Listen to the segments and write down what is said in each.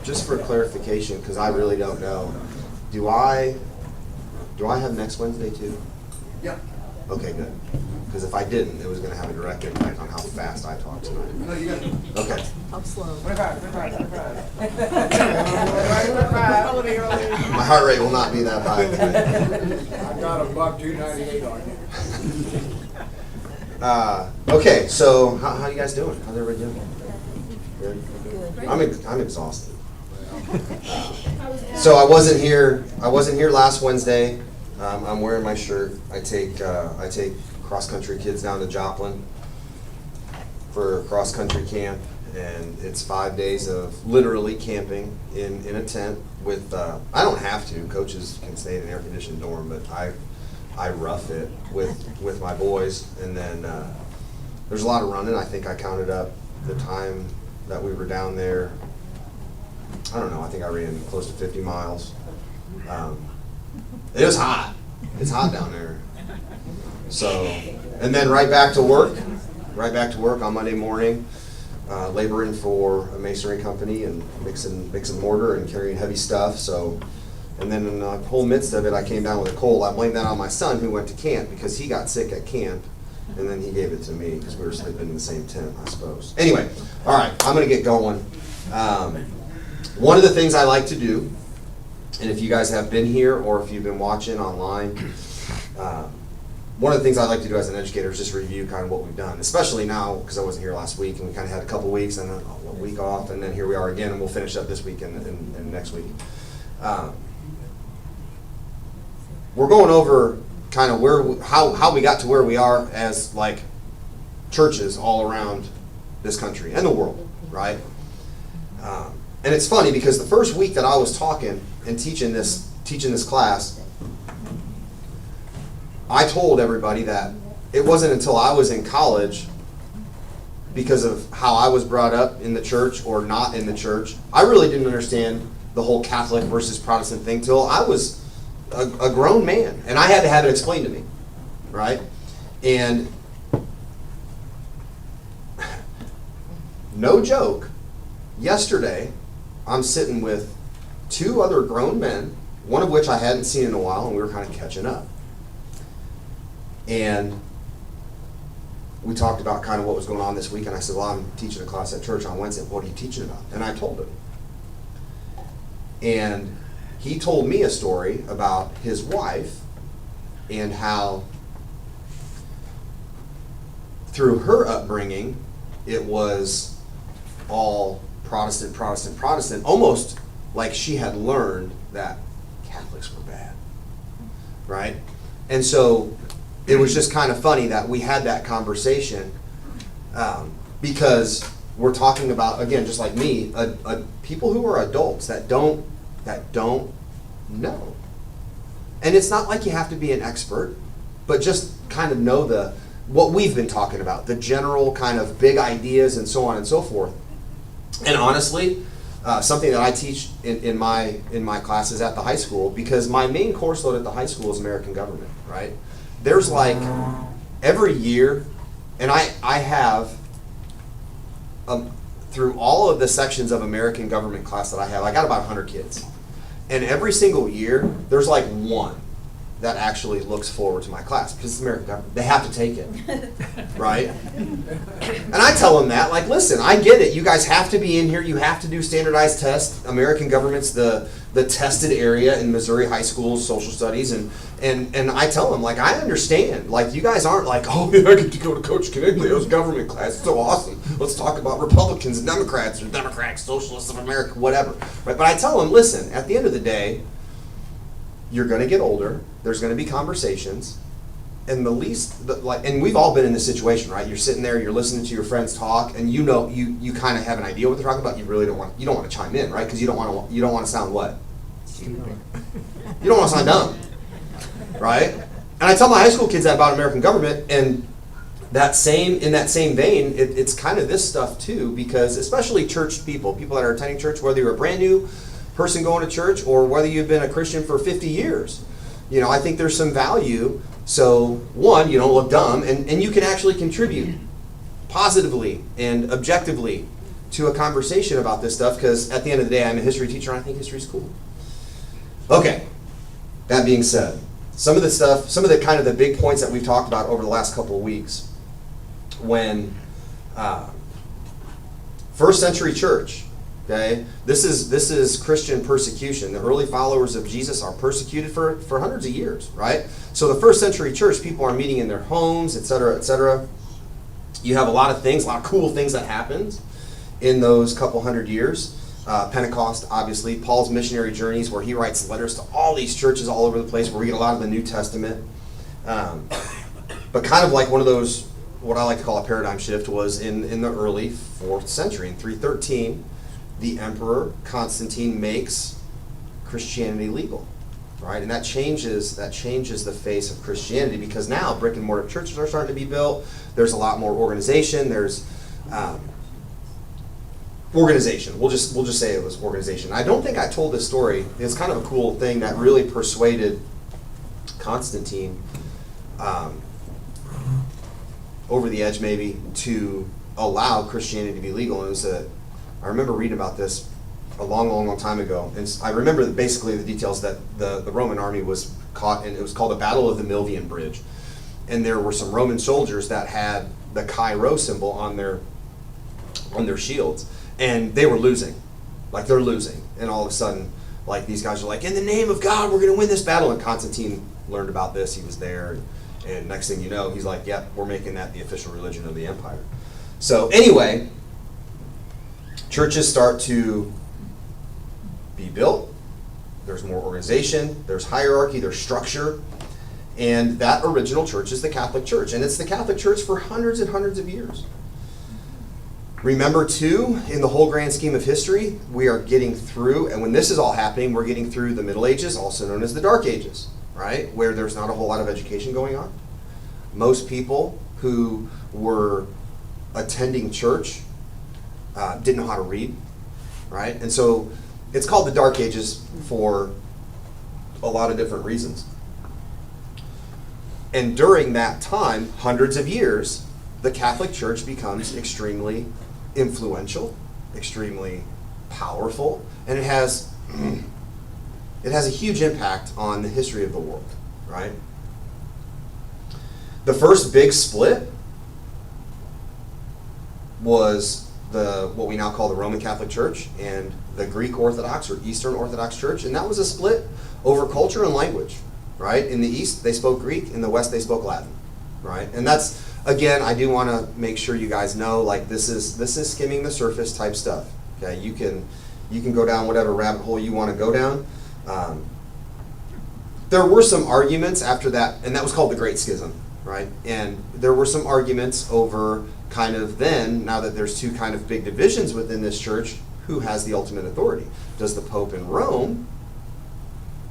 just for clarification, because I really don't know, do I have next Wednesday too? Yeah. Okay, good. Because if I didn't, it was going to have a direct impact on how fast I talk tonight. No, you got it. Okay. How slow? 25. My heart rate will not be that high tonight. I got a $298 on you. Okay, so how you guys doing? How's everybody doing? Good? Good. I'm exhausted. So I wasn't here last Wednesday. I'm wearing my shirt. I take cross-country kids down to Joplin for cross-country camp, and it's 5 days of literally camping in a tent with, I don't have to, coaches can stay in an air-conditioned dorm, but I rough it with my boys, and then there's a lot of running. I think I counted up the time that we were down there. I don't know, I think I ran close to 50 miles. It was hot. It's hot down there. So, and then right back to work on Monday morning, laboring for a masonry company and mixing mortar and carrying heavy stuff. So, and then in the whole midst of it, I came down with a cold. I blamed that on my son who went to camp because he got sick at camp, and then he gave it to me because we were sleeping in the same tent, I suppose. Anyway, all right, I'm going to get going. One of the things I like to do, and if you guys have been here or if you've been watching online, one of the things I like to do as an educator is just review kind of what we've done, especially now because I wasn't here last week and we kind of had a couple weeks and then a week off, and then here we are again, and we'll finish up this week and next week. We're going over kind of how we got to where we are as like churches all around this country and the world, right? And it's funny because the first week that I was talking and teaching this class, I told everybody that it wasn't until I was in college, because of how I was brought up in the church or not in the church, I really didn't understand the whole Catholic versus Protestant thing till I was a grown man, and I had to have it explained to me, right? And no joke, yesterday I'm sitting with two other grown men, one of which I hadn't seen in a while, and we were kind of catching up. And we talked about kind of what was going on this week, and I said, well, I'm teaching a class at church on Wednesday. What are you teaching about? And I told him. And he told me a story about his wife and how through her upbringing, it was all Protestant, Protestant, Protestant, almost like she had learned that Catholics were bad, right? And so it was just kind of funny that we had that conversation because we're talking about, again, just like me, people who are adults that don't know. And it's not like you have to be an expert, but just kind of know what we've been talking about, the general kind of big ideas and so on and so forth. And honestly, something that I teach in my classes at the high school, because my main course load at the high school is American government, right? There's like every year, and I have through all of the sections of American government class that I have, I got about 100 kids. And every single year, there's like one that actually looks forward to my class because it's American government. They have to take it, right? And I tell them that, like, listen, I get it. You guys have to be in here. You have to do standardized tests. American government's the tested area in Missouri high schools, social studies, and I tell them, like, I understand. Like, you guys aren't like, oh, yeah, I get to go to Coach Coniglio's government class. It's so awesome. Let's talk about Republicans and Democrats, or Democrats, Socialists of America, whatever. Right? But I tell them, listen, at the end of the day, you're going to get older. There's going to be conversations, and and we've all been in this situation, right? You're sitting there, you're listening to your friends talk, and you know you kind of have an idea what they're talking about. You really don't want to chime in, right? Because you don't want to sound what? You don't want to sound dumb, right? And I tell my high school kids that about American government, and in that same vein, it's kind of this stuff too, because especially church people that are attending church, whether you're a brand new person going to church or whether you've been a Christian for 50 years, I think there's some value. So one, you don't look dumb, and you can actually contribute positively and objectively to a conversation about this stuff, because at the end of the day, I'm a history teacher and I think history's cool. Okay, that being said, some of the kind of the big points that we've talked about over the last couple of weeks, when first century church, okay, this is Christian persecution. The early followers of Jesus are persecuted for hundreds of years, right? So the first century church, people are meeting in their homes, etc., etc. You have a lot of cool things that happened in those couple hundred years. Pentecost, obviously, Paul's missionary journeys, where he writes letters to all these churches all over the place, where we get a lot of the New Testament. But kind of like one of those, what I like to call a paradigm shift, was in the early 4th century. In 313, the Emperor Constantine makes Christianity legal, right? And that changes the face of Christianity, because now brick and mortar churches are starting to be built. There's a lot more organization. There's organization. We'll just say it was organization. I don't think I told this story. It's kind of a cool thing that really persuaded Constantine over the edge, maybe, to allow Christianity to be legal. And it was I remember reading about this a long time ago, and I remember basically the details that the Roman army was caught, and it was called the Battle of the Milvian Bridge. And there were some Roman soldiers that had the Chi Rho symbol on their shields. And they were losing. Like, they're losing. And all of a sudden, like, these guys are like, in the name of God, we're going to win this battle. And Constantine learned about this. He was there. And next thing you know, he's like, yep, we're making that the official religion of the empire. So anyway, churches start to be built. There's more organization. There's hierarchy. There's structure. And that original church is the Catholic Church. And it's the Catholic Church for hundreds and hundreds of years. Remember, too, in the whole grand scheme of history, we are getting through, and when this is all happening, we're getting through the Middle Ages, also known as the Dark Ages, right? Where there's not a whole lot of education going on. Most people who were attending church didn't know how to read, right? And so it's called the Dark Ages for a lot of different reasons. And during that time, hundreds of years, the Catholic Church becomes extremely influential, extremely powerful, and it has a huge impact on the history of the world, right? The first big split was what we now call the Roman Catholic Church and the Greek Orthodox or Eastern Orthodox Church, and that was a split over culture and language, right? In the East, they spoke Greek. In the West, they spoke Latin, right? And that's, again, I do want to make sure you guys know, like, this is skimming the surface type stuff. Okay, you can go down whatever rabbit hole you want to go down. There were some arguments after that, and that was called the Great Schism, right? And there were some arguments over kind of then, now that there's two kind of big divisions within this church, who has the ultimate authority? Does the Pope in Rome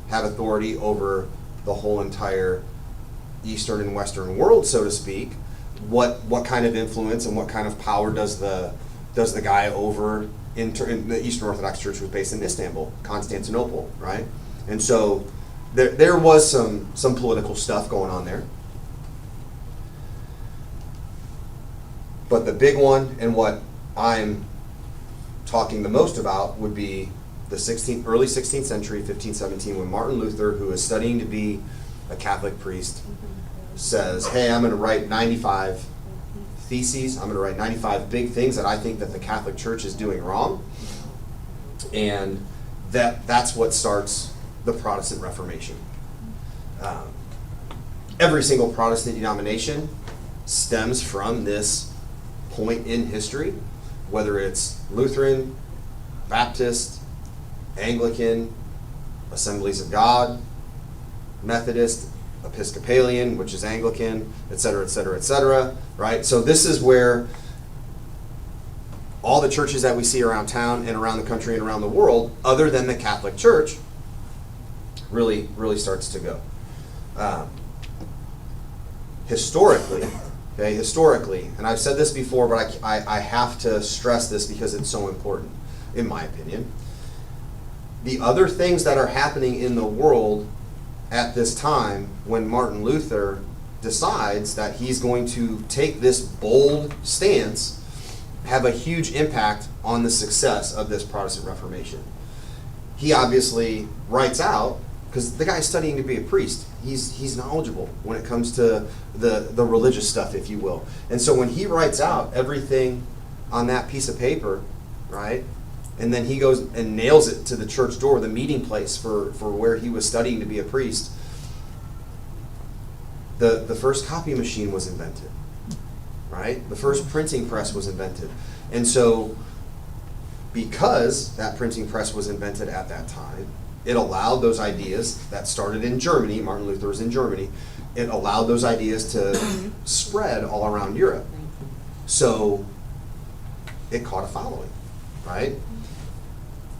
have authority over the whole entire Eastern and Western world, so to speak? What kind of influence and what kind of power does the guy over in the Eastern Orthodox Church was based in Istanbul, Constantinople, right? And so there was some political stuff going on there. But the big one, and what I'm talking the most about, would be the early 16th century, 1517, when Martin Luther, who is studying to be a Catholic priest, says, hey, I'm going to write 95 theses. I'm going to write 95 big things that I think that the Catholic Church is doing wrong. And that's what starts the Protestant Reformation. Every single Protestant denomination stems from this point in history, whether it's Lutheran, Baptist, Anglican, Assemblies of God, Methodist, Episcopalian, which is Anglican, et cetera, right? So this is where all the churches that we see around town and around the country and around the world, other than the Catholic Church, really starts to go. Historically, and I've said this before, but I have to stress this because it's so important, in my opinion. The other things that are happening in the world at this time, when Martin Luther decides that he's going to take this bold stance, have a huge impact on the success of this Protestant Reformation. He obviously writes out, because the guy's studying to be a priest. He's knowledgeable when it comes to the religious stuff, if you will. And so when he writes out everything on that piece of paper, right, and then he goes and nails it to the church door, the meeting place for where he was studying to be a priest, the first copy machine was invented, right? The first printing press was invented. And so because that printing press was invented at that time, it allowed those ideas that started in Germany, Martin Luther was in Germany, it allowed those ideas to spread all around Europe. So it caught a following, right?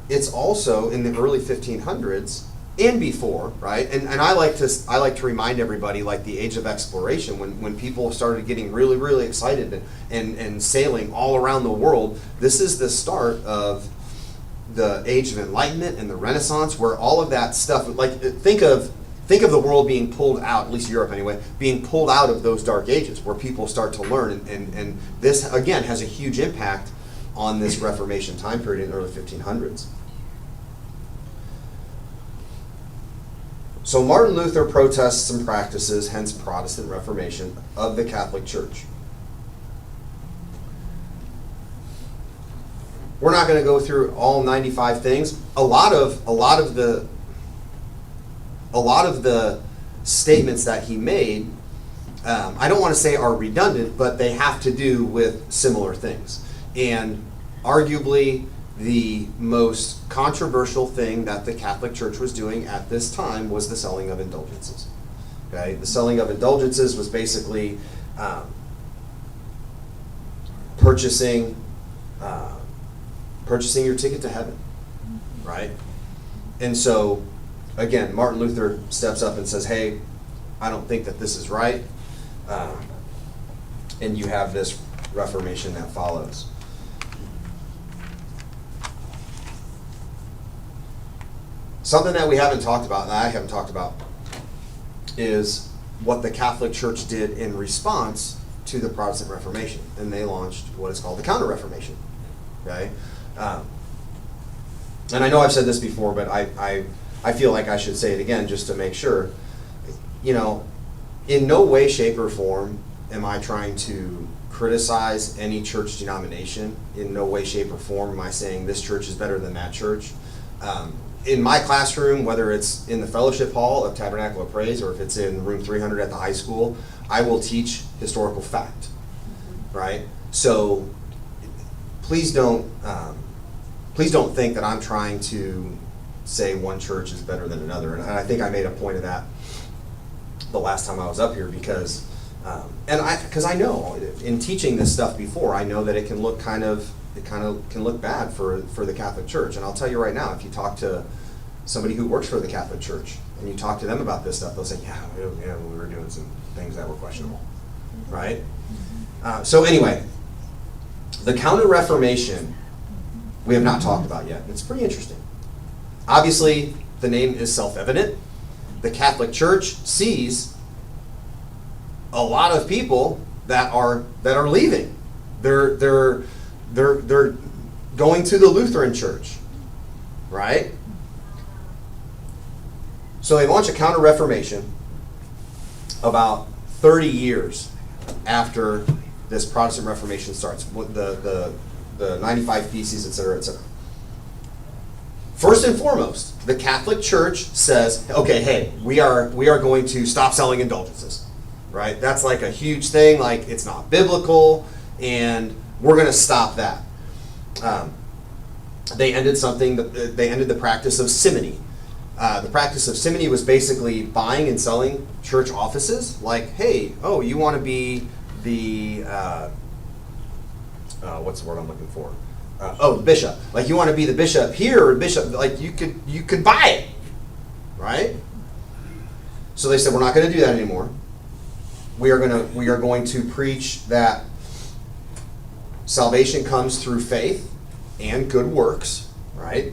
It's also in the early 1500s and before, right? And I like to remind everybody, like the age of exploration, when people started getting really, really excited and sailing all around the world, this is the start of the age of enlightenment and the Renaissance, where all of that stuff, like think of the world being pulled out, at least Europe anyway, being pulled out of those dark ages where people start to learn, and this again has a huge impact on this Reformation time period in the early 1500s. So Martin Luther protests some practices, hence Protestant Reformation, of the Catholic Church. We're not going to go through all 95 things. A lot of the statements that he made, I don't want to say are redundant, but they have to do with similar things. And arguably, the most controversial thing that the Catholic Church was doing at this time was the selling of indulgences. Okay, the selling of indulgences was basically purchasing your ticket to heaven, right? And so, again, Martin Luther steps up and says, "Hey, I don't think that this is right," and you have this Reformation that follows. Something that we haven't talked about, and I haven't talked about, is what the Catholic Church did in response to the Protestant Reformation. And they launched what is called the Counter-Reformation. Okay? And I know I've said this before, but I feel like I should say it again just to make sure. You know, in no way, shape, or form am I trying to criticize any church denomination. In no way, shape, or form am I saying this church is better than that church. In my classroom, whether it's in the fellowship hall of Tabernacle of Praise or if it's in room 300 at the high school, I will teach historical fact, right? So please don't think that I'm trying to say one church is better than another. And I think I made a point of that the last time I was up here because I know in teaching this stuff before, I know that it can look can look bad for the Catholic Church. And I'll tell you right now, if you talk to somebody who works for the Catholic Church and you talk to them about this stuff, they'll say, yeah, we were doing some things that were questionable, right? So anyway, the Counter-Reformation we have not talked about yet. It's pretty interesting. Obviously, the name is self-evident. The Catholic Church sees a lot of people that are leaving. They're going to the Lutheran Church, right? So they launch a Counter-Reformation about 30 years after this Protestant Reformation starts, the 95 Theses, etc., etc. First and foremost, the Catholic Church says, okay, hey, we are going to stop selling indulgences, right? That's like a huge thing, like it's not biblical, and we're going to stop that. They ended the practice of simony. The practice of simony was basically buying and selling church offices. Like, hey, you want to be the what's the word I'm looking for? The bishop. Like, you want to be the bishop here, or bishop. Like, you could buy it, right? So they said, we're not going to do that anymore. We are going to preach that salvation comes through faith and good works, right?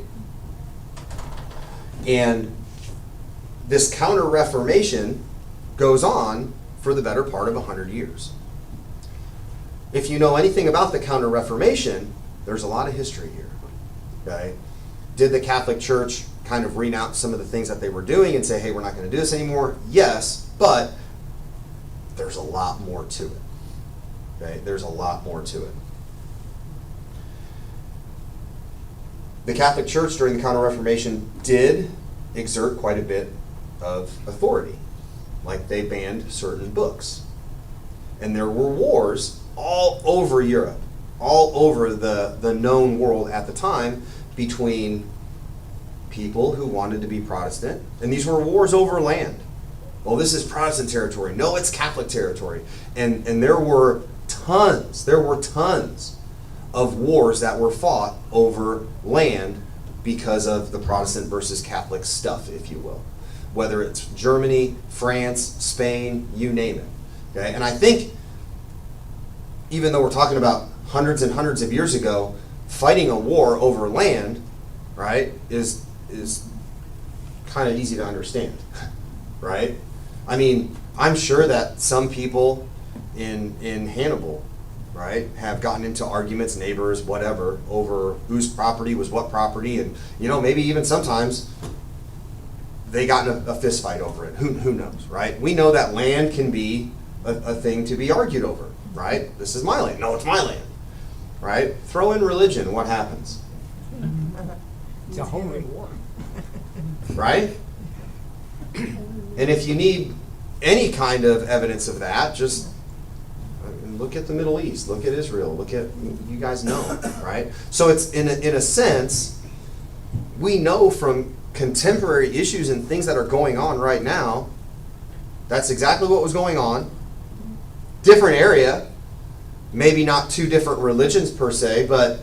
And this Counter-Reformation goes on for the better part of 100 years. If you know anything about the Counter-Reformation, There's a lot of history here. Okay? Did the Catholic Church kind of renounce some of the things that they were doing and say, hey, we're not going to do this anymore? Yes, but there's a lot more to it. Okay? There's a lot more to it. The Catholic Church during the Counter-Reformation did exert quite a bit of authority. Like they banned certain books. And there were wars all over Europe, all over the known world at the time, between people who wanted to be Protestant, and these were wars over land. Well, this is Protestant territory. No, it's Catholic territory. And there were tons of wars that were fought over land because of the Protestant versus Catholic stuff, if you will. Whether it's Germany, France, Spain, you name it. Okay? And I think, even though we're talking about hundreds and hundreds of years ago, fighting a war over land, right, is kind of easy to understand, right? I mean, I'm sure that some people in Hannibal, right, have gotten into arguments, neighbors, whatever, over whose property was what property, and maybe even sometimes they got in a fist fight over it. Who knows, right? We know that land can be a thing to be argued over, right? This is my land. No, it's my land, right? Throw in religion, what happens? It's a holy war. Right? And if you need any kind of evidence of that, just look at the Middle East, look at Israel, look at, you guys know, right? So it's, in a sense, we know from contemporary issues and things that are going on right now, that's exactly what was going on. Different area, maybe not two different religions per se, but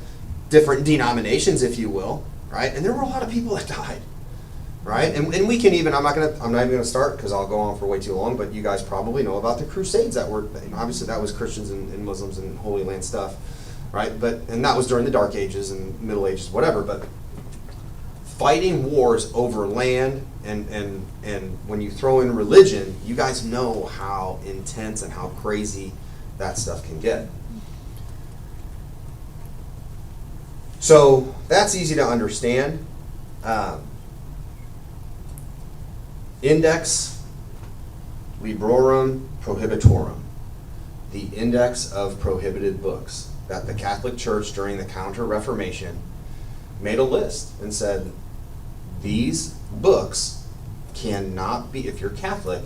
different denominations, if you will, right? And there were a lot of people that died, right? And we can even, I'm not even gonna start because I'll go on for way too long, but you guys probably know about the Crusades that were, obviously that was Christians and Muslims and Holy Land stuff, right? And that was during the Dark Ages and Middle Ages, whatever, but fighting wars over land and when you throw in religion, you guys know how intense and how crazy that stuff can get. So that's easy to understand. Index Librorum Prohibitorum, the index of prohibited books that the Catholic Church during the Counter-Reformation made a list and said, these books cannot be, if you're Catholic,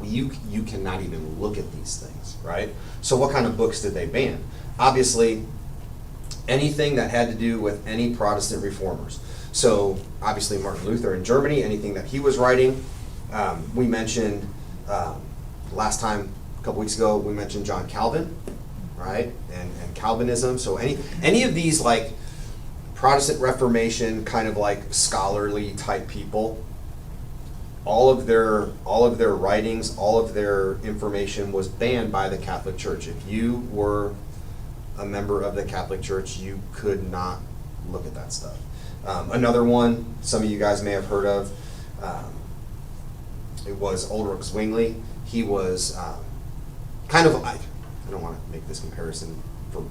you cannot even look at these things, right? So what kind of books did they ban? Obviously, anything that had to do with any Protestant reformers. So obviously Martin Luther in Germany, anything that he was writing. We mentioned last time, a couple weeks ago, we mentioned John Calvin, right? And Calvinism. So any of these like Protestant Reformation kind of like scholarly type people, all of their writings, all of their information was banned by the Catholic Church. If you were a member of the Catholic Church, you could not look at that stuff. Another one, some of you guys may have heard of, it was Ulrich Zwingli. He was kind of, I don't want to make this comparison, for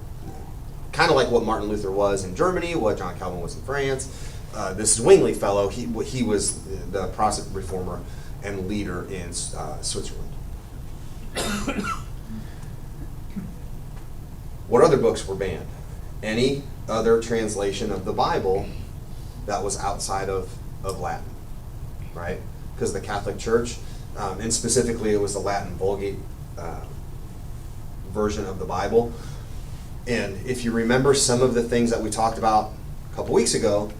kind of like what Martin Luther was in Germany, what John Calvin was in France. This Zwingli fellow, he was the Protestant reformer and leader in Switzerland. What other books were banned? Any other translation of the Bible that was outside of Latin, right? Because the Catholic Church, and specifically it was the Latin Vulgate version of the Bible. And if you remember some of the things that we talked about a couple weeks ago,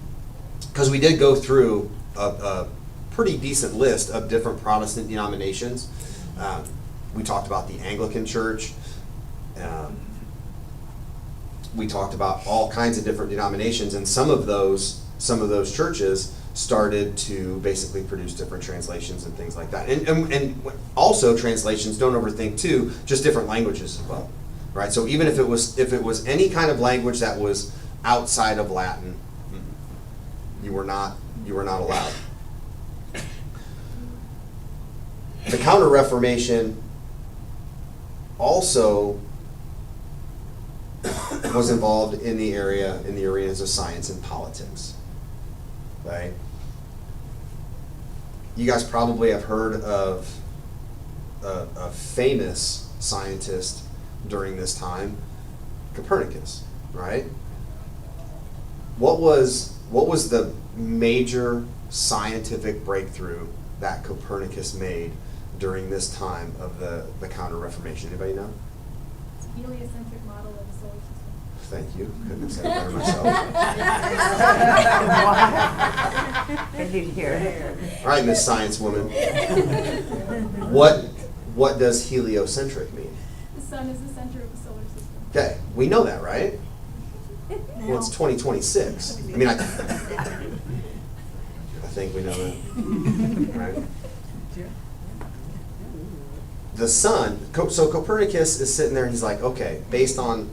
because we did go through a pretty decent list of different Protestant denominations. We talked about the Anglican Church. We talked about all kinds of different denominations, and some of those churches started to basically produce different translations and things like that. And also translations, don't overthink too, just different languages as well, right? So even if it was any kind of language that was outside of Latin, you were not allowed. The Counter-Reformation also was involved in the arenas of science and politics. Okay? You guys probably have heard of a famous scientist during this time, Copernicus, right? What was the major scientific breakthrough that Copernicus made during this time of the Counter-Reformation? Anybody know? It's a heliocentric model of the solar system. Thank you. Couldn't have said it better myself. I did hear it. All right, Miss Science Woman. What does heliocentric mean? The sun is the center of the solar system. Okay, we know that, right? Well, it's 2026. I mean, I think we know that, right? The sun. So Copernicus is sitting there and he's like, okay, based on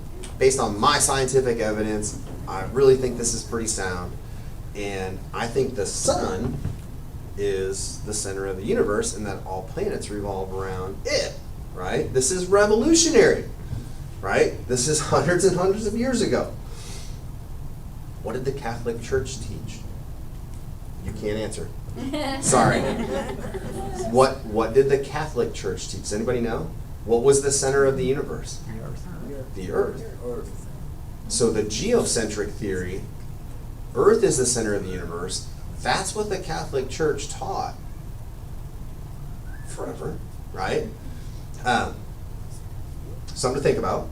my scientific evidence, I really think this is pretty sound, and I think the sun is the center of the universe and that all planets revolve around it, right? This is revolutionary, right? This is hundreds and hundreds of years ago. What did the Catholic Church teach? You can't answer. Sorry. What did the Catholic Church teach? Does anybody know? What was the center of the universe? The Earth. So the geocentric theory, Earth is the center of the universe. That's what the Catholic Church taught forever, right? Something to think about.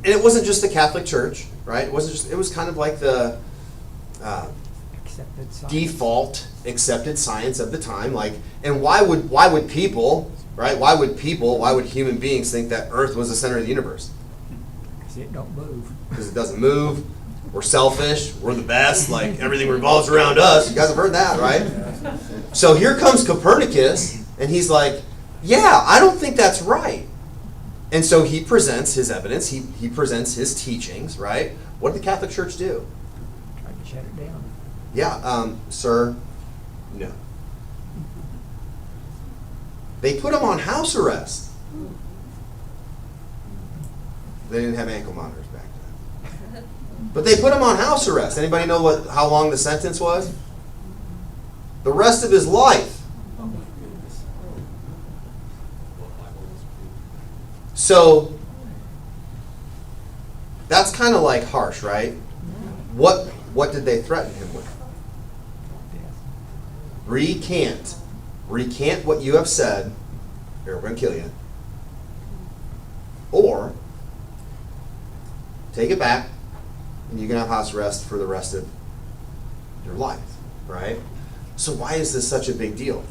And it wasn't just the Catholic Church, right? It was kind of like the Accepted science. default accepted science of the time. Like, and why would people, right? Why would human beings think that Earth was the center of the universe? Because it don't move. Because it doesn't move. We're selfish. We're the best. Like, everything revolves around us. You guys have heard that, right? So here comes Copernicus, and he's like, yeah, I don't think that's right. And so he presents his evidence. He presents his teachings, right? What did the Catholic Church do? Tried to shut it down. Yeah, sir, no. They put him on house arrest. They didn't have ankle monitors back then. But they put him on house arrest. Anybody know how long the sentence was? The rest of his life. So that's kind of like harsh, right? What did they threaten him with? Recant what you have said, or we're going to kill you. Or take it back, and you can have house arrest for the rest of your life, right? So why is this such a big deal?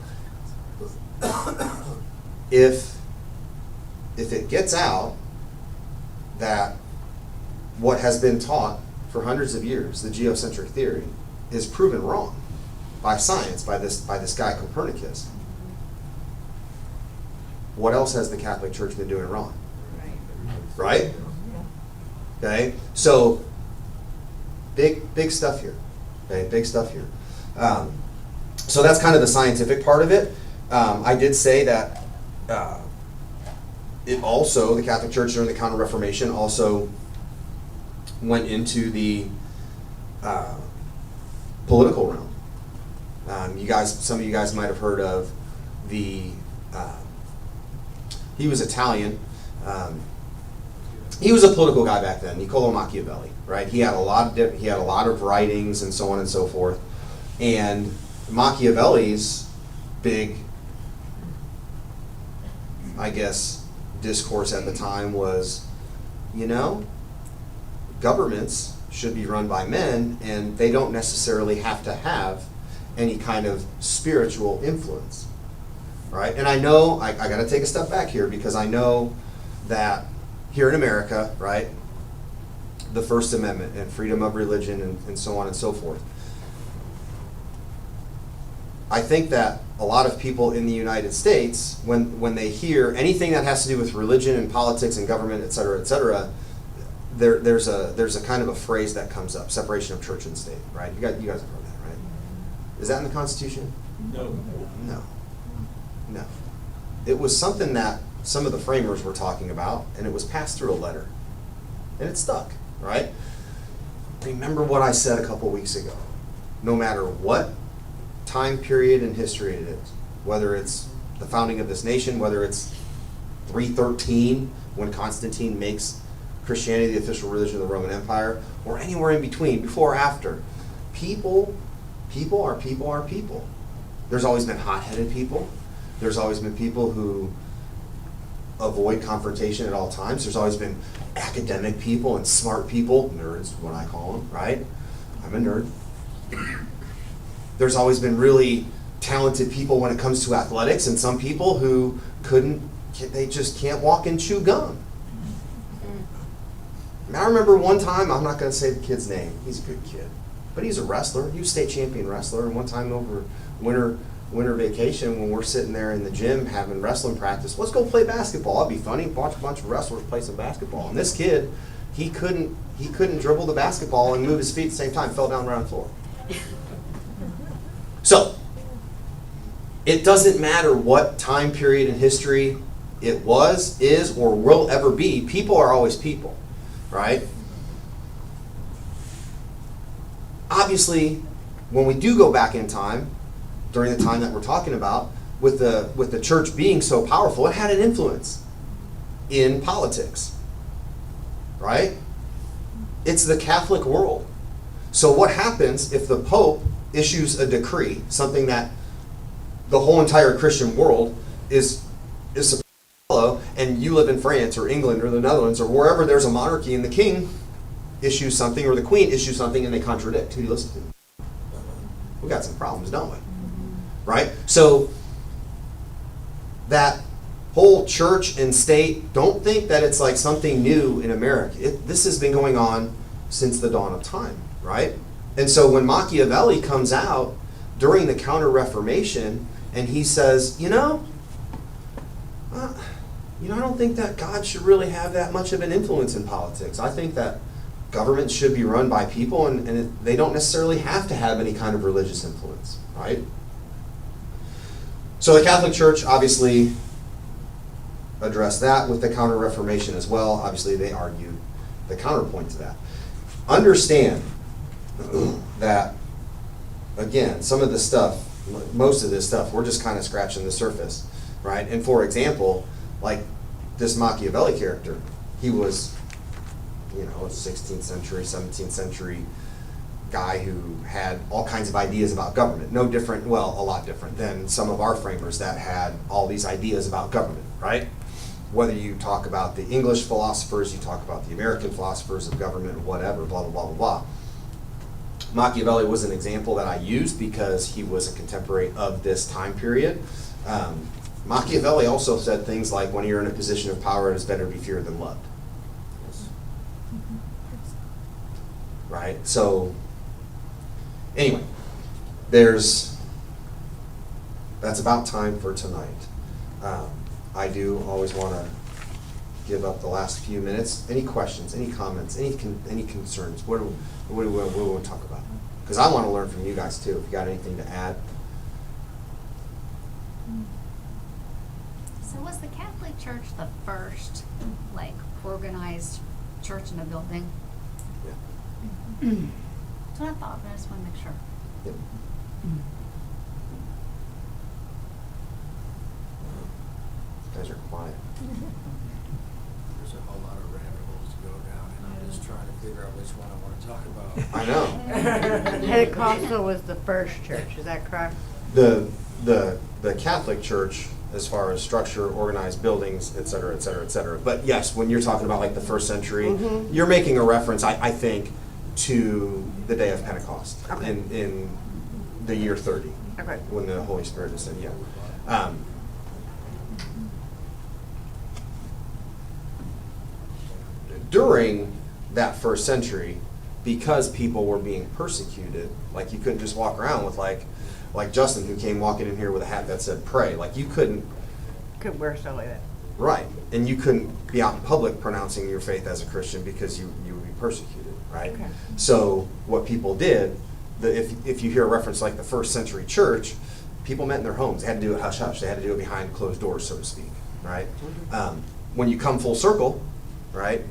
If it gets out that what has been taught for hundreds of years, the geocentric theory, is proven wrong by science, by this guy Copernicus, what else has the Catholic Church been doing wrong? Right? Okay? So big stuff here. Okay, big stuff here. So that's kind of the scientific part of it. I did say that it also, the Catholic Church during the Counter-Reformation also went into the political realm. Some of you guys might have heard of he was Italian. He was a political guy back then, Niccolo Machiavelli, right? He had a lot of writings and so on and so forth. And Machiavelli's big, I guess, discourse at the time was, governments should be run by men, and they don't necessarily have to have any kind of spiritual influence, right? And I know, I got to take a step back here, because I know that here in America, right, the First Amendment and freedom of religion and so on and so forth, I think that a lot of people in the United States, when they hear anything that has to do with religion and politics and government, et cetera, there's a kind of a phrase that comes up: separation of church and state, right? You guys have heard that, right? Is that in the Constitution? No. No. It was something that some of the framers were talking about, and it was passed through a letter. and it stuck, right? Remember what I said a couple weeks ago. No matter what time period in history it is, whether it's the founding of this nation, whether it's 313 when Constantine makes Christianity the official religion of the Roman Empire, or anywhere in between, before or after, people are people. There's always been hot-headed people. There's always been people who avoid confrontation at all times. There's always been academic people and smart people, nerds, what I call them, right? I'm a nerd. There's always been really talented people when it comes to athletics, and some people who they just can't walk and chew gum. And I remember one time, I'm not going to say the kid's name, he's a good kid, but he's a wrestler. He was state champion wrestler, and one time over winter vacation, when we're sitting there in the gym having wrestling practice, let's go play basketball. It'd be funny, watch a bunch of wrestlers play some basketball. And this kid, he couldn't dribble the basketball and move his feet at the same time, fell down around the floor. So, it doesn't matter what time period in history it was, is, or will ever be, people are always people, right? Obviously, when we do go back in time, during the time that we're talking about, with the church being so powerful, it had an influence in politics, right? It's the Catholic world. So what happens if the Pope issues a decree, something that the whole entire Christian world is supposed to follow, and you live in France or England or the Netherlands or wherever there's a monarchy and the king issues something or the queen issues something and they contradict, who do you listen to? We got some problems, don't we? Right? So that whole church and state, don't think that it's like something new in America. This has been going on since the dawn of time, right? And so when Machiavelli comes out during the Counter-Reformation and he says, I don't think that God should really have that much of an influence in politics. I think that government should be run by people, and they don't necessarily have to have any kind of religious influence, right? So the Catholic Church obviously addressed that with the Counter-Reformation as well. Obviously, they argued the counterpoint to that. Understand that, again, some of this stuff, most of this stuff, we're just kind of scratching the surface, right? And for example, like this Machiavelli character, he was, a 16th century, 17th century guy who had all kinds of ideas about government. No different, well, a lot different than some of our framers that had all these ideas about government, right? Whether you talk about the English philosophers, you talk about the American philosophers of government, whatever, blah, blah, blah, blah, blah. Machiavelli was an example that I used because he was a contemporary of this time period. Machiavelli also said things like, when you're in a position of power, it is better to be feared than loved. Right? So, anyway, that's about time for tonight. I do always want to give up the last few minutes. Any questions, any comments, any concerns? What do we want to talk about? Because I want to learn from you guys too. If you got anything to add. So was the Catholic Church the first, organized church in a building? Yeah. That's what I thought, but I just want to make sure. Yep. You guys are quiet. There's a whole lot of rabbit holes to go down, and I'm just trying to figure out which one I want to talk about. I know. Pentecostal was the first church, is that correct? The Catholic Church, as far as structure, organized buildings, et cetera, et cetera, et cetera. But yes, when you're talking about the first century, you're making a reference, I think, to the day of Pentecost. Okay. in the year 30. Okay. When the Holy Spirit descended, during that first century, because people were being persecuted, you couldn't just walk around with like Justin, who came walking in here with a hat that said pray. You couldn't. Could wear stuff like that. Right. And you couldn't be out in public pronouncing your faith as a Christian because you would be persecuted, right? Okay. So what people did, if you hear a reference like the first century church, people met in their homes. They had to do it hush-hush. They had to do it behind closed doors, so to speak, right? When you come full circle, right,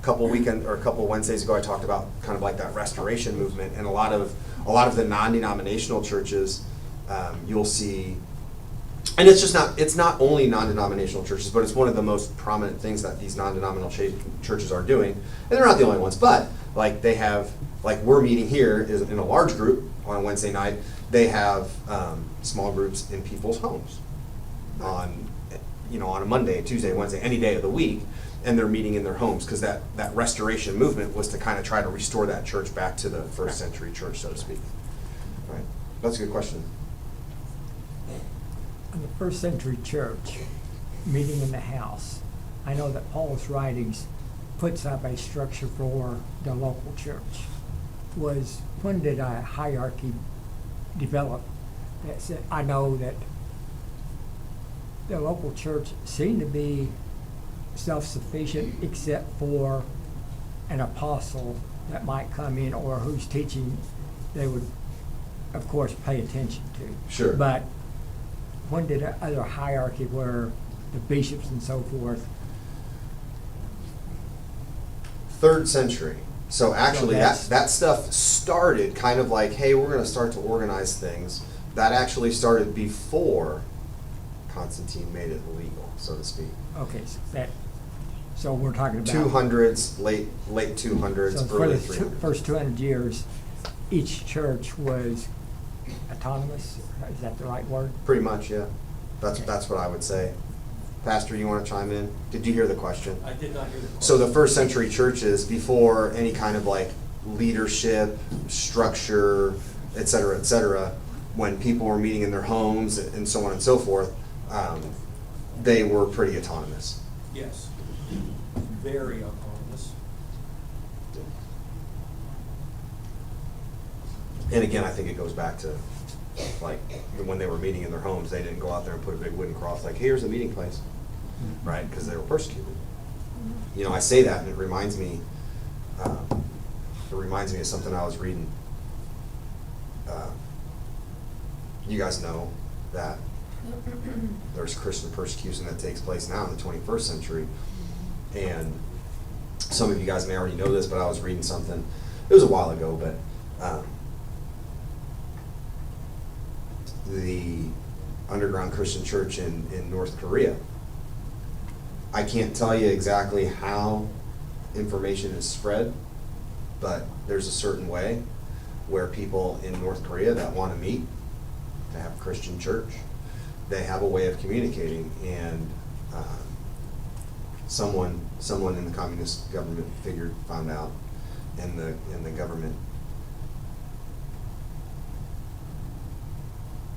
couple Wednesdays ago, I talked about kind of like that restoration movement, and a lot of the non-denominational churches, you'll see, and it's not only non-denominational churches, but it's one of the most prominent things that these non-denominational churches are doing, and they're not the only ones, but like they have, like we're meeting here is in a large group on a Wednesday night. They have small groups in people's homes on a Monday, Tuesday, Wednesday, any day of the week, and they're meeting in their homes because that restoration movement was to kind of try to restore that church back to the first century church, so to speak. Right? That's a good question. In the first century church, meeting in the house, I know that Paul's writings puts up a structure for the local church. When did a hierarchy develop? I know that the local church seemed to be self-sufficient except for an apostle that might come in or whose teaching they would, of course, pay attention to. Sure. But when did other hierarchy where the bishops and so forth? 3rd century. So actually, So that stuff started kind of like, hey, we're going to start to organize things. That actually started before Constantine made it legal, so to speak. Okay, so we're talking about 200s, late 200s, so for early the 300s. first 200 years, each church was autonomous. Is that the right word? Pretty much, yeah. Okay. That's what I would say. Pastor, you want to chime in? Did you hear the question? I did not hear the question. So the first century churches, before any kind of like leadership, structure, et cetera, when people were meeting in their homes and so on and so forth, they were pretty autonomous. Yes. Very autonomous. And again, I think it goes back to like when they were meeting in their homes, they didn't go out there and put a big wooden cross like, here's a meeting place, right? Because they were persecuted. You know, I say that and it reminds me of something I was reading. You guys know that there's Christian persecution that takes place now in the 21st century. And some of you guys may already know this, but I was reading something, it was a while ago, but the underground Christian church in North Korea, I can't tell you exactly how information is spread, but there's a certain way where people in North Korea that want to meet, to have a Christian church, they have a way of communicating, and someone in the communist government found out, and the government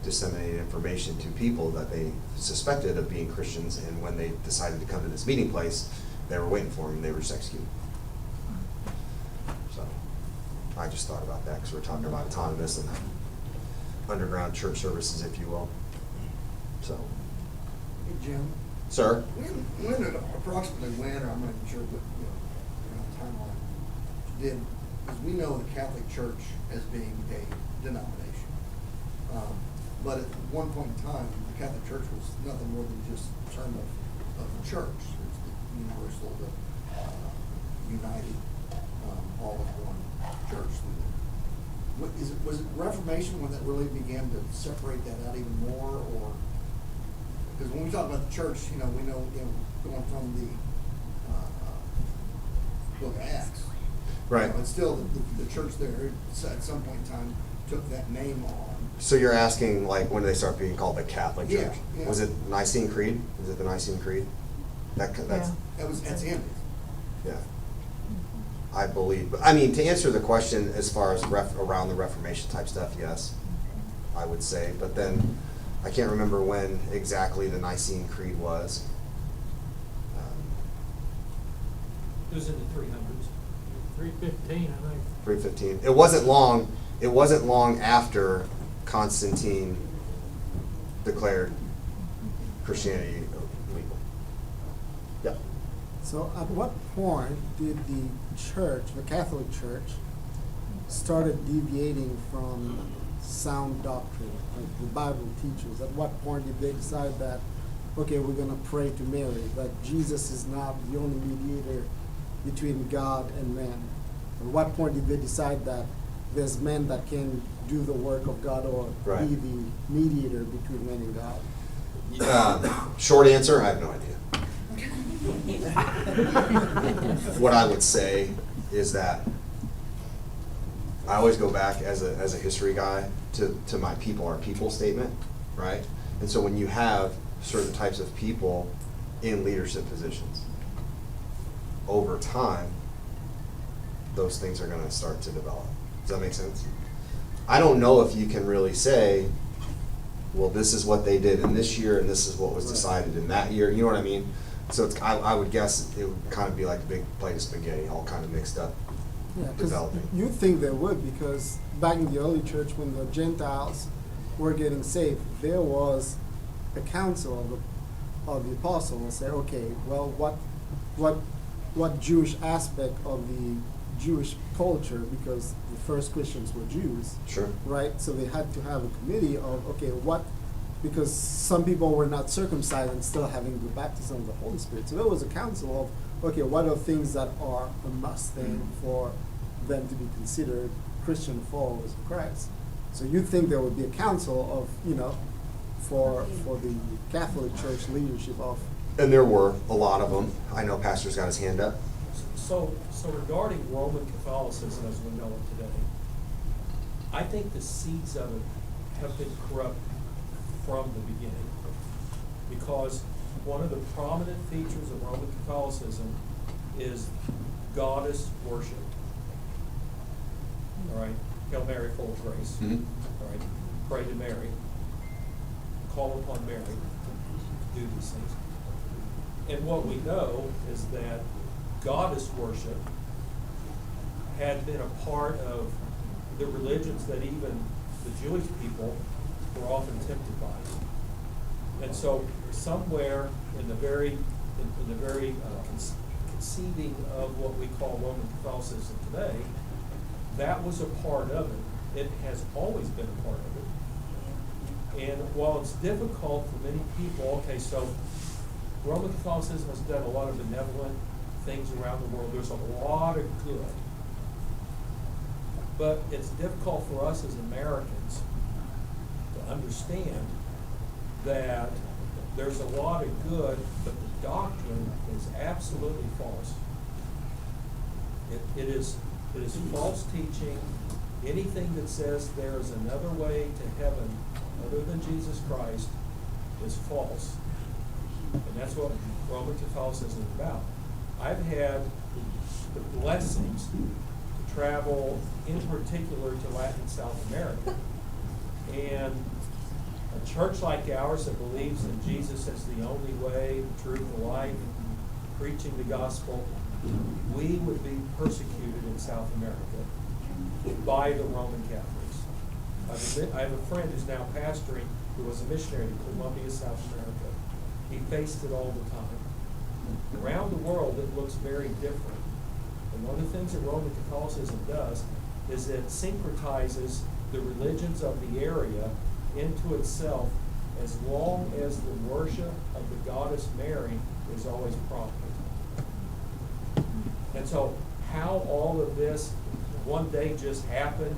disseminated information to people that they suspected of being Christians, and when they decided to come to this meeting place, they were waiting for them and they were just executed. So I just thought about that because we're talking about autonomous and underground church services, if you will. So, Hey, Jim, sir? approximately when, or I'm not even sure, but, timeline, because we know the Catholic Church as being a denomination. But at one point in time, the Catholic Church was nothing more than just a term of the church. It's the universal, the united, all of one church. Was it Reformation when that really began to separate that out even more, or? Because when we talk about the church, we know, going from the book of Acts. Right. But still, the church there, at some point in time, took that name on. So you're asking, like, when did they start being called the Catholic Church? Yeah. Was it Nicene Creed? Is it the Nicene Creed? That's ended. Yeah. I believe, but I mean, to answer the question as far as around the Reformation type stuff, yes, I would say. But then I can't remember when exactly the Nicene Creed was. It was in the 300s. 315, I think. 315. It wasn't long. It wasn't long after Constantine declared Christianity legal. Yeah. So at what point did the church, the Catholic Church, started deviating from sound doctrine, like the Bible teaches? At what point did they decide that, okay, we're going to pray to Mary, that Jesus is not the only mediator between God and man? At what point did they decide that there's men that can do the work of God or Right. be the mediator between man and God? Short answer, I have no idea. What I would say is that I always go back as a history guy to my people are people statement, right? And so when you have certain types of people in leadership positions, over time, those things are going to start to develop. Does that make sense? I don't know if you can really say, well, this is what they did in this year, and this is what was decided in that year. You know what I mean? So it's, I would guess it would kind of be like a big plate of spaghetti, all kind of mixed up, Yeah, because developing. you'd think they would, because back in the early church, when the Gentiles were getting saved, there was a council of the apostles and say, okay, well, what Jewish aspect of the Jewish culture, because the first Christians were Jews, Sure. right? So they had to have a committee of, okay, because some people were not circumcised and still having the baptism of the Holy Spirit. So there was a council of, okay, what are things that are a must thing for them to be considered Christian followers of Christ? So you'd think there would be a council of, for the Catholic Church leadership of. And there were a lot of them. I know Pastor's got his hand up. So regarding Roman Catholicism as we know it today, I think the seeds of it have been corrupt from the beginning. Because one of the prominent features of Roman Catholicism is goddess worship. All right, Hail Mary, full of grace. Mhm. All right, pray to Mary. Call upon Mary to do these things. And what we know is that goddess worship had been a part of the religions that even the Jewish people were often tempted by. And so somewhere in the very conceiving of what we call Roman Catholicism today, that was a part of it. It has always been a part of it. And while it's difficult for many people, okay, so Roman Catholicism has done a lot of benevolent things around the world. There's a lot of good. But it's difficult for us as Americans to understand that there's a lot of good, but the doctrine is absolutely false. It is false teaching. Anything that says there is another way to heaven other than Jesus Christ is false. And that's what Roman Catholicism is about. I've had the blessings to travel in particular to Latin South America. And a church like ours that believes that Jesus is the only way, the truth, the life, preaching the gospel, we would be persecuted in South America by the Roman Catholics. I have a friend who's now pastoring who was a missionary to Colombia, South America. He faced it all the time. Around the world, it looks very different. And one of the things that Roman Catholicism does is it syncretizes the religions of the area into itself as long as the worship of the goddess Mary is always prominent. And so how all of this one day just happened,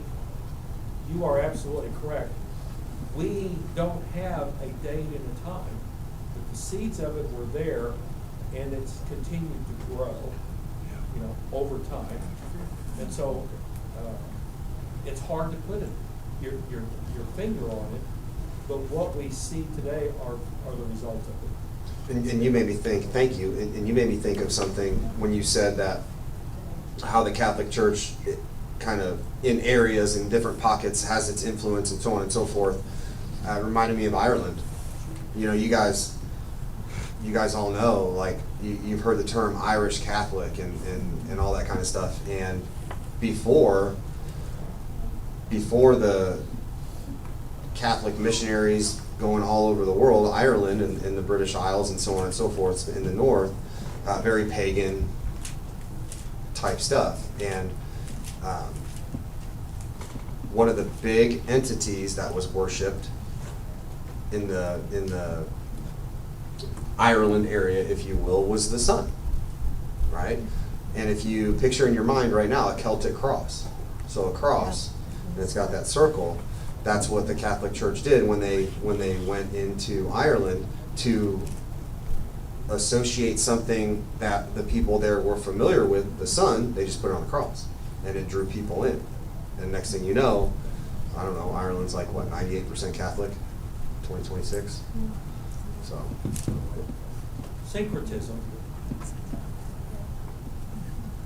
you are absolutely correct. We don't have a date and a time, but the seeds of it were there, and it's continued to grow, over time. And so it's hard to put your finger on it, but what we see today are the results of it. And you made me think, thank you, and you made me think of something when you said that how the Catholic Church kind of in areas, in different pockets, has its influence and so on and so forth. It reminded me of Ireland. You guys all know, like, you've heard the term Irish Catholic and all that kind of stuff. And before the Catholic missionaries going all over the world, Ireland and the British Isles and so on and so forth in the north, very pagan type stuff. And one of the big entities that was worshipped in the Ireland area, if you will, was the sun, right? And if you picture in your mind right now a Celtic cross, so a cross, and it's got that circle, that's what the Catholic Church did when they went into Ireland to associate something that the people there were familiar with, the sun, they just put it on a cross, and it drew people in. And next thing you know, I don't know, Ireland's like, what, 98% Catholic, 2026? So. Syncretism.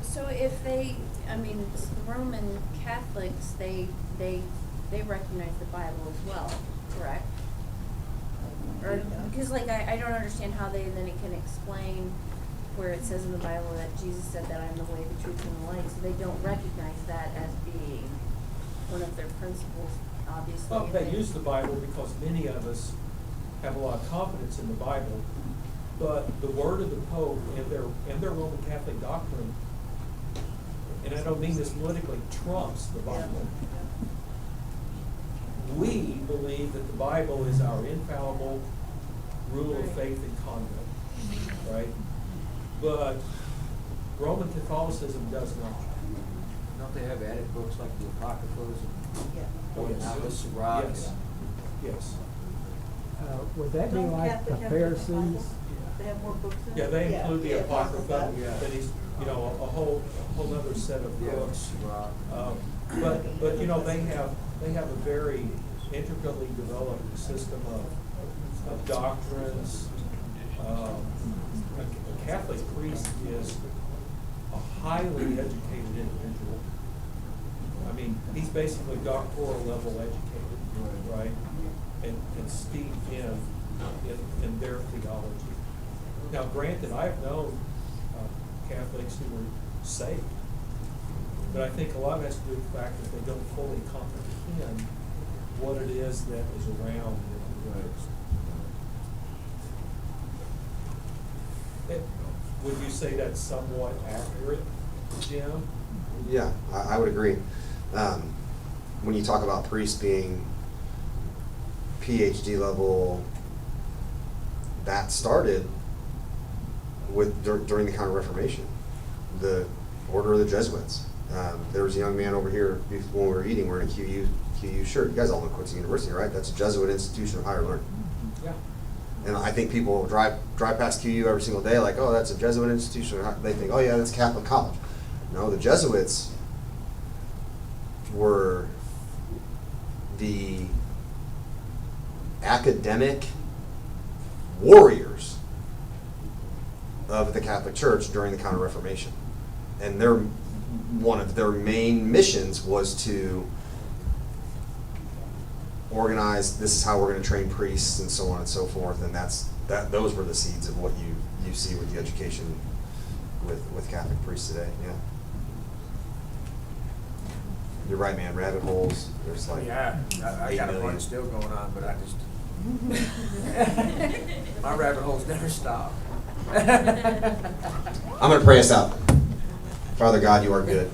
So if they, I mean, Roman Catholics, they recognize the Bible as well, correct? Or, because like, I don't understand how they then can explain where it says in the Bible that Jesus said that I'm the way, the truth, and the light, so they don't recognize that as being one of their principles, obviously. Well, they use the Bible because many of us have a lot of confidence in the Bible, but the word of the Pope and their Roman Catholic doctrine, and I don't mean this politically, trumps the Bible. We believe that the Bible is our infallible rule of faith and conduct, right? But Roman Catholicism does not. Don't they have added books like the Apocryphals and Oh, yes. Novice Rock? Yes. Yes. Would that be like the Pharisees? They have more books in Yeah, they include the Apocrypha, Yeah. that is, you know, a whole other set of books. Rock. But you know, they have a very intricately developed system of doctrines. A Catholic priest is a highly educated individual. I mean, he's basically doctoral level educated, right? And steeped in their theology. Now, granted, I've known Catholics who were saved, but I think a lot of it has to do with the fact that they don't fully comprehend what it is that is around them. Would you say that's somewhat accurate, Jim? Yeah, I would agree. When you talk about priests being PhD level, that started during the Counter-Reformation, the Order of the Jesuits. There was a young man over here when we were eating wearing a QU shirt. You guys all know Quincy University, right? That's a Jesuit institution of higher learning. Yeah. And I think people drive past QU every single day like, oh, that's a Jesuit institution. They think, oh yeah, that's Catholic college. No, the Jesuits were the academic warriors of the Catholic Church during the Counter-Reformation. And one of their main missions was to organize, this is how we're going to train priests and so on and so forth, and those were the seeds of what you see with the education with Catholic priests today. Yeah. You're right, man. Rabbit holes. There's like Yeah, I 8 got a million. bunch still going on, but I just my rabbit holes never stop. I'm going to pray us out. Father God, you are good.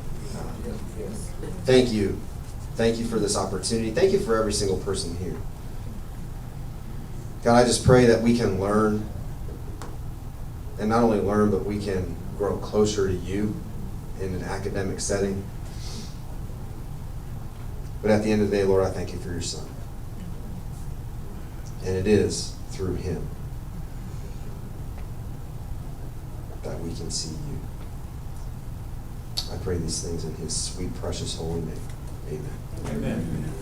Thank you. Thank you for this opportunity. Thank you for every single person here. God, I just pray that we can learn, and not only learn, but we can grow closer to you in an academic setting. But at the end of the day, Lord, I thank you for your Son. And it is through him that we can see you. I pray these things in his sweet, precious, holy name. Amen. Amen.